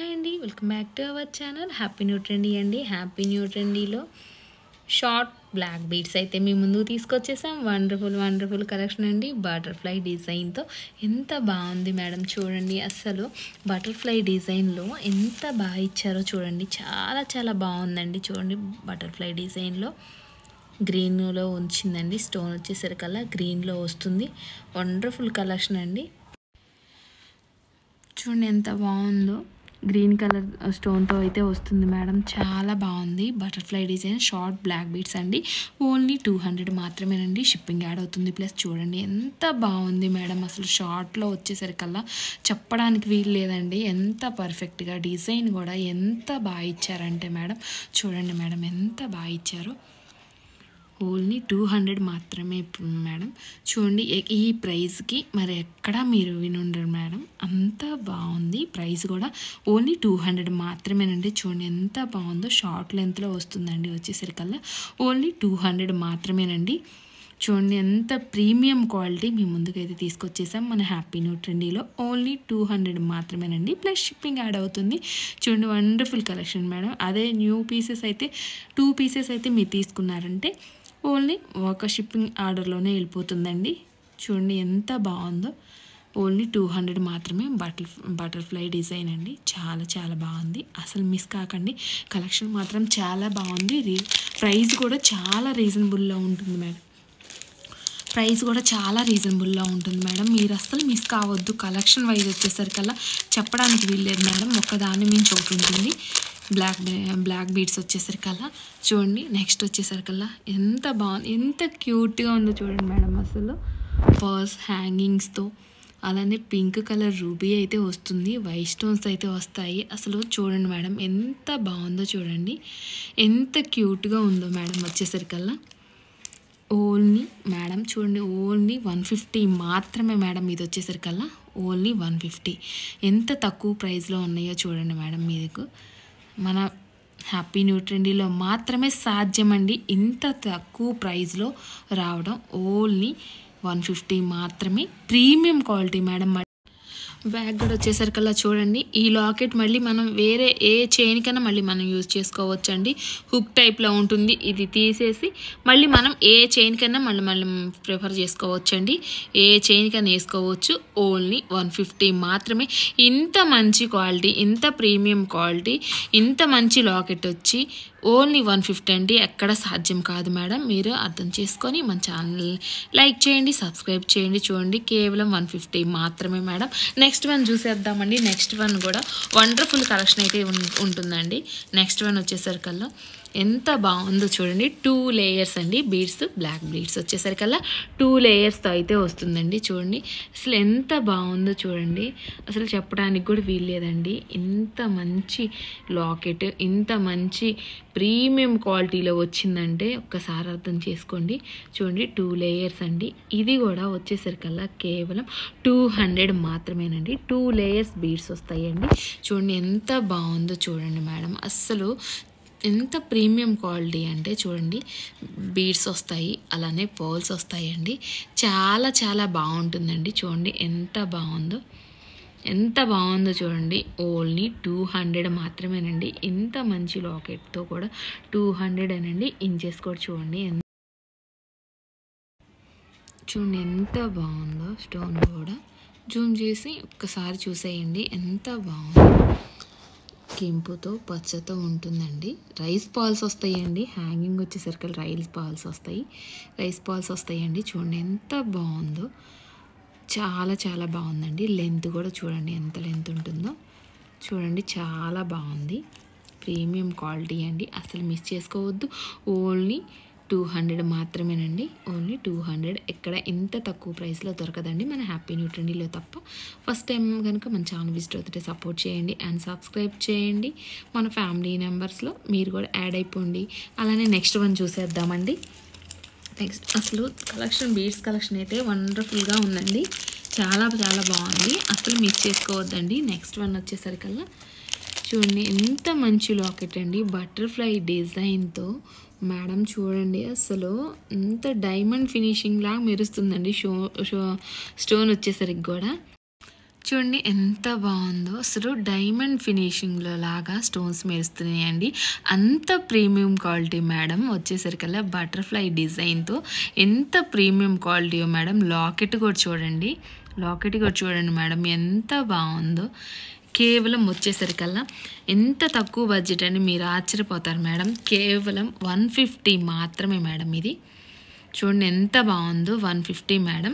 Hi అండి, welcome back to our channel happy new trendy అండి. Happy new ట్రెండీలో short black beads అయితే మీ ముందుకు తీసుకొచ్చేసాం. వండర్ఫుల్ కలెక్షన్ అండి. బటర్ఫ్లై డిజైన్తో ఎంత బాగుంది మేడం, చూడండి. అస్సలు బటర్ఫ్లై డిజైన్లో ఎంత బాగా ఇచ్చారో చూడండి, చాలా బాగుందండి. చూడండి, బటర్ఫ్లై డిజైన్లో గ్రీన్లో ఉంచిందండి. స్టోన్ వచ్చేసరికల్లా గ్రీన్లో వస్తుంది. వండర్ఫుల్ కలెక్షన్ అండి. చూడండి ఎంత బాగుందో, గ్రీన్ కలర్ స్టోన్తో అయితే వస్తుంది మేడం. చాలా బాగుంది. Butterfly design short black beads అండి. ఓన్లీ 200 మాత్రమేనండి. షిప్పింగ్ యాడ్ అవుతుంది. ప్లస్ చూడండి ఎంత బాగుంది మేడం. అసలు షార్ట్లో వచ్చేసరికల్లా చెప్పడానికి వీలు లేదండి. ఎంత పర్ఫెక్ట్గా డిజైన్ కూడా ఎంత బాగా ఇచ్చారంటే మేడం, చూడండి మేడం ఎంత బాగా ఇచ్చారో. ఓన్లీ 200 మాత్రమే మేడం. చూడండి, ఈ ప్రైస్కి మరి ఎక్కడా మీరు వినుండరు మేడం. అంత బాగుంది. ప్రైస్ కూడా ఓన్లీ 200 మాత్రమేనండి. చూడండి ఎంత బాగుందో. షార్ట్ లెంత్లో వస్తుందండి. వచ్చేసరికల్లా ఓన్లీ 200 మాత్రమేనండి. చూడండి ఎంత ప్రీమియం క్వాలిటీ మీ ముందుకైతే తీసుకొచ్చేసాం మన హ్యాపీ న్యూ ట్రెండీలో. ఓన్లీ 200 మాత్రమేనండి. ప్లస్ షిప్పింగ్ యాడ్ అవుతుంది. చూడండి వండర్ఫుల్ కలెక్షన్ మేడం. అదే న్యూ పీసెస్ అయితే 2 పీసెస్ అయితే మీరు తీసుకున్నారంటే ఓన్లీ ఒక షిప్పింగ్ ఆర్డర్లోనే వెళ్ళిపోతుందండి. చూడండి ఎంత బాగుందో. ఓన్లీ 200 మాత్రమే. బటర్ఫ్లై డిజైన్ అండి. చాలా బాగుంది. అసలు మిస్ కాకండి. కలెక్షన్ మాత్రం చాలా బాగుంది. ప్రైస్ కూడా చాలా రీజనబుల్లో ఉంటుంది మేడం. మీరు అస్సలు మిస్ కావద్దు. కలెక్షన్ వైజ్ వచ్చేసరికల్లా చెప్పడానికి వీల్లేదు మేడం. ఒక్కదాని మించి ఒకటి ఉంటుంది. బ్లాక్ బీడ్స్ వచ్చేసరికల్లా చూడండి. నెక్స్ట్ వచ్చేసరికల్లా ఎంత బాగుంది, ఎంత క్యూట్గా ఉందో చూడండి మేడం. అసలు పర్స్ హ్యాంగింగ్స్తో, అలానే పింక్ కలర్ రూబీ అయితే వస్తుంది. వైట్ స్టోన్స్ అయితే వస్తాయి. అసలు చూడండి మేడం ఎంత బాగుందో చూడండి. ఎంత క్యూట్గా ఉందో మేడం. వచ్చేసరికల్లా ఓన్లీ మేడం చూడండి ఓన్లీ 150 మాత్రమే మేడం. ఇది వచ్చేసరికల్లా ఓన్లీ 150. ఎంత తక్కువ ప్రైస్లో ఉన్నాయో చూడండి మేడం. మీకు మన హ్యాపీ న్యూ ట్రెండీలో మాత్రమే సాధ్యమండి ఇంత తక్కువ ప్రైస్లో రావడం. ఓన్లీ 150 మాత్రమే. Premium quality madam. బ్యాగ్ కూడా వచ్చేసరికల్లా చూడండి, ఈ లాకెట్ మళ్ళీ మనం వేరే ఏ చైన్ కన్నా మళ్ళీ మనం యూజ్ చేసుకోవచ్చండి. హుక్ టైప్లో ఉంటుంది. ఇది తీసేసి మళ్ళీ మనం ఏ చైన్ కన్నా మళ్ళీ ప్రిఫర్ చేసుకోవచ్చండి. ఏ చైన్ కన్నా వేసుకోవచ్చు. ఓన్లీ 150 మాత్రమే. ఇంత మంచి క్వాలిటీ, ఇంత ప్రీమియం క్వాలిటీ, ఇంత మంచి లాకెట్ వచ్చి ఓన్లీ 150 అండి. ఎక్కడ సాధ్యం కాదు మేడం. మీరు అర్థం చేసుకొని మన ఛానల్ లైక్ చేయండి, సబ్స్క్రైబ్ చేయండి. చూడండి కేవలం 150 మాత్రమే మేడం. నెక్స్ట్ వన్ చూసేద్దామండి. నెక్స్ట్ వన్ కూడా వండర్ఫుల్ కలెక్షన్ అయితే ఉంటుందండి. నెక్స్ట్ వన్ వచ్చేసరికల్లా ఎంత బాగుందో చూడండి. 2 లేయర్స్ అండి. బీడ్స్ బ్లాక్ బీడ్స్ వచ్చేసరికల్లా 2 లేయర్స్తో అయితే వస్తుందండి. చూడండి అసలు ఎంత బాగుందో చూడండి. అసలు చెప్పడానికి కూడా వీల్లేదండి. ఇంత మంచి లాకెట్, ఇంత మంచి ప్రీమియం క్వాలిటీలో వచ్చిందంటే ఒక్కసారి అర్థం చేసుకోండి. చూడండి 2 లేయర్స్ అండి. ఇది కూడా వచ్చేసరికల్లా కేవలం 200 మాత్రమేనండి. 2 లేయర్స్ బీడ్స్ వస్తాయండి. చూడండి ఎంత బాగుందో చూడండి మేడం. అస్సలు ఎంత ప్రీమియం క్వాలిటీ అంటే చూడండి, బీడ్స్ వస్తాయి, అలానే పర్ల్స్ వస్తాయండి. చాలా బాగుంటుందండి. చూడండి ఎంత బాగుందో చూడండి. ఓన్లీ 200 మాత్రమేనండి. ఇంత మంచి లాకెట్తో కూడా 200 అనండి. ఇంచెస్ కూడా చూడండి ఎంత బాగుందో. స్టోన్ కూడా జూమ్ చేసి ఒక్కసారి చూసేయండి. ఎంత బాగుందో. కెంపుతో పచ్చతో ఉంటుందండి. రైస్ పాల్స్ వస్తాయండి. హ్యాంగింగ్ వచ్చేసరికి రైస్ పాల్స్ వస్తాయండి. చూడండి ఎంత బాగుందో. చాలా బాగుందండి. లెంత్ కూడా చూడండి ఎంత లెంత్ ఉంటుందో. చూడండి చాలా బాగుంది. ప్రీమియం క్వాలిటీ అండి. అసలు మిస్ చేసుకోవద్దు. ఓన్లీ 200 మాత్రమేనండి. ఓన్లీ 200. ఎక్కడ ఇంత తక్కువ ప్రైస్లో దొరకదండి మన హ్యాపీ న్యూ ట్రెండీలో తప్ప. ఫస్ట్ టైం కనుక మన ఛానల్ విజిట్ అవుతుంటే సపోర్ట్ చేయండి అండ్ సబ్స్క్రైబ్ చేయండి. మన ఫ్యామిలీ మెంబర్స్లో మీరు కూడా యాడ్ అయిపోండి. అలానే నెక్స్ట్ వన్ చూసేద్దామండి. నెక్స్ట్ అసలు బీడ్స్ కలెక్షన్ అయితే వండర్ఫుల్గా ఉందండి. చాలా బాగుంది. అసలు మిస్ చేసుకోవద్దండి. నెక్స్ట్ వన్ వచ్చేసరికల్లా చూడండి ఎంత మంచి లాకెట్ అండి. బటర్ఫ్లై డిజైన్తో మేడం. చూడండి అసలు ఎంత డైమండ్ ఫినిషింగ్ లాగా మెరుస్తుందండి. స్టోన్ వచ్చేసరికి కూడా చూడండి ఎంత బాగుందో, అసలు డైమండ్ ఫినిషింగ్లో లాగా స్టోన్స్ మెరుస్తున్నాయండి. అంత ప్రీమియం క్వాలిటీ మేడం. వచ్చేసరికల్లా బటర్ఫ్లై డిజైన్తో ఎంత ప్రీమియం క్వాలిటీయో మేడం. లాకెట్ కూడా చూడండి, మేడం ఎంత బాగుందో. కేవలం వచ్చేసరికల్లా ఎంత తక్కువ బడ్జెట్ అని మీరు ఆశ్చర్యపోతారు మేడం. కేవలం 150 మాత్రమే మేడం. ఇది చూడండి ఎంత బాగుందో, 150 మేడం.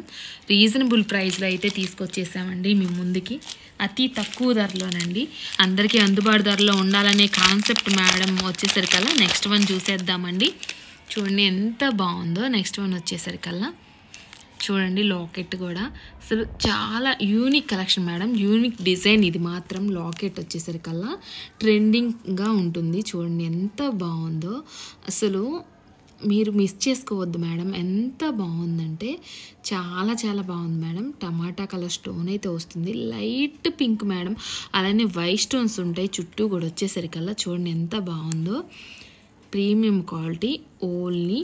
రీజనబుల్ ప్రైస్లో అయితే తీసుకొచ్చేసామండి మీ ముందుకి, అతి తక్కువ ధరలోనండి. అందరికీ అందుబాటు ధరలో ఉండాలనే కాన్సెప్ట్ మేడం. వచ్చేసరికల్లా నెక్స్ట్ వన్ చూసేద్దామండి. చూడండి ఎంత బాగుందో. నెక్స్ట్ వన్ వచ్చేసరికల్లా చూడండి లాకెట్ కూడా అసలు చాలా unique collection madam. Unique design ఇది మాత్రం. లాకెట్ వచ్చేసరికల్లా ట్రెండింగ్గా ఉంటుంది. చూడండి ఎంత బాగుందో, అసలు మీరు మిస్ చేసుకోవద్దు మేడం. ఎంత బాగుందంటే చాలా చాలా బాగుంది మేడం. టమాటా కలర్ స్టోన్ అయితే వస్తుంది, లైట్ పింక్ మేడం. అలానే వైట్ స్టోన్స్ ఉంటాయి చుట్టూ కూడా. వచ్చేసరికల్లా చూడండి ఎంత బాగుందో. ప్రీమియం క్వాలిటీ, ఓన్లీ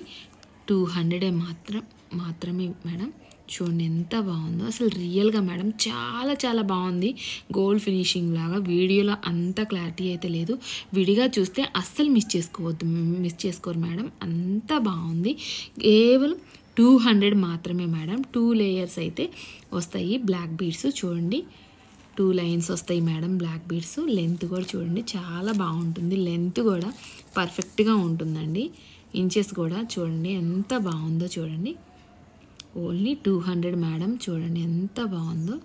200 మాత్రమే మేడం. చూడండి ఎంత బాగుందో, అసలు రియల్గా మేడం చాలా చాలా బాగుంది. గోల్డ్ ఫినిషింగ్ లాగా. వీడియోలో అంత క్లారిటీ అయితే లేదు, విడిగా చూస్తే అస్సలు మిస్ చేసుకోరు మేడం. అంత బాగుంది. కేవలం 200 మాత్రమే మేడం. 2 లేయర్స్ అయితే వస్తాయి బ్లాక్ బీడ్స్. చూడండి 2 లైన్స్ వస్తాయి మేడం బ్లాక్ బీడ్స్. లెంత్ కూడా చూడండి చాలా బాగుంటుంది. లెంత్ కూడా పర్ఫెక్ట్గా ఉంటుందండి. ఇంచెస్ కూడా చూడండి ఎంత బాగుందో. చూడండి ఓన్లీ 200 మేడం. చూడండి ఎంత బాగుందో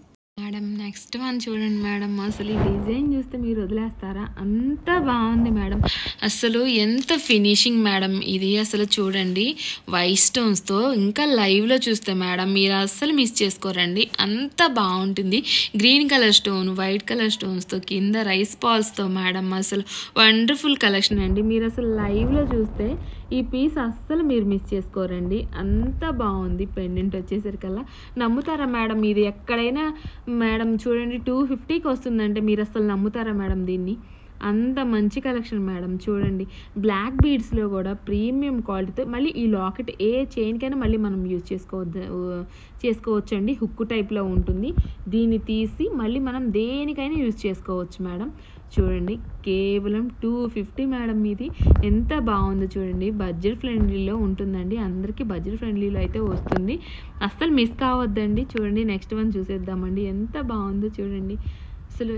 మేడం. నెక్స్ట్ వన్ చూడండి మేడం. అసలు ఈ డిజైన్ చూస్తే మీరు వదిలేస్తారా, అంత బాగుంది మేడం. అసలు ఎంత ఫినిషింగ్ మేడం ఇది. అసలు చూడండి వైట్ స్టోన్స్తో. ఇంకా లైవ్లో చూస్తే మేడం మీరు అస్సలు మిస్ చేసుకోరండి, అంత బాగుంటుంది. Green colour stone, white colour స్టోన్స్తో, కింద రైస్ పాల్స్తో మేడం. అసలు వండర్ఫుల్ కలెక్షన్ అండి. మీరు అసలు లైవ్లో చూస్తే ఈ పీస్ అస్సలు మీరు మిస్ చేసుకోరండి, అంత బాగుంది. పెండెంట్ వచ్చేసరికల్లా నమ్ముతారా మేడం ఇది ఎక్కడైనా మేడం. చూడండి 250కి వస్తుందంటే మీరు అసలు నమ్ముతారా మేడం దీన్ని? అంత మంచి కలెక్షన్ మేడం. చూడండి బ్లాక్ బీడ్స్లో కూడా ప్రీమియం క్వాలిటీతో. మళ్ళీ ఈ లాకెట్ ఏ చైన్కైనా మళ్ళీ మనం యూజ్ చేసుకోవచ్చండి. హుక్ టైప్లో ఉంటుంది. దీన్ని తీసి మళ్ళీ మనం దేనికైనా యూజ్ చేసుకోవచ్చు మేడం. చూడండి కేవలం 250 మేడం. ఇది ఎంత బాగుందో చూడండి. బడ్జెట్ ఫ్రెండ్లీలో ఉంటుందండి. అందరికీ బడ్జెట్ ఫ్రెండ్లీలో అయితే వస్తుంది, అస్సలు మిస్ కావద్దండి. చూడండి నెక్స్ట్ వన్ చూసేద్దామండి. ఎంత బాగుందో చూడండి అసలు.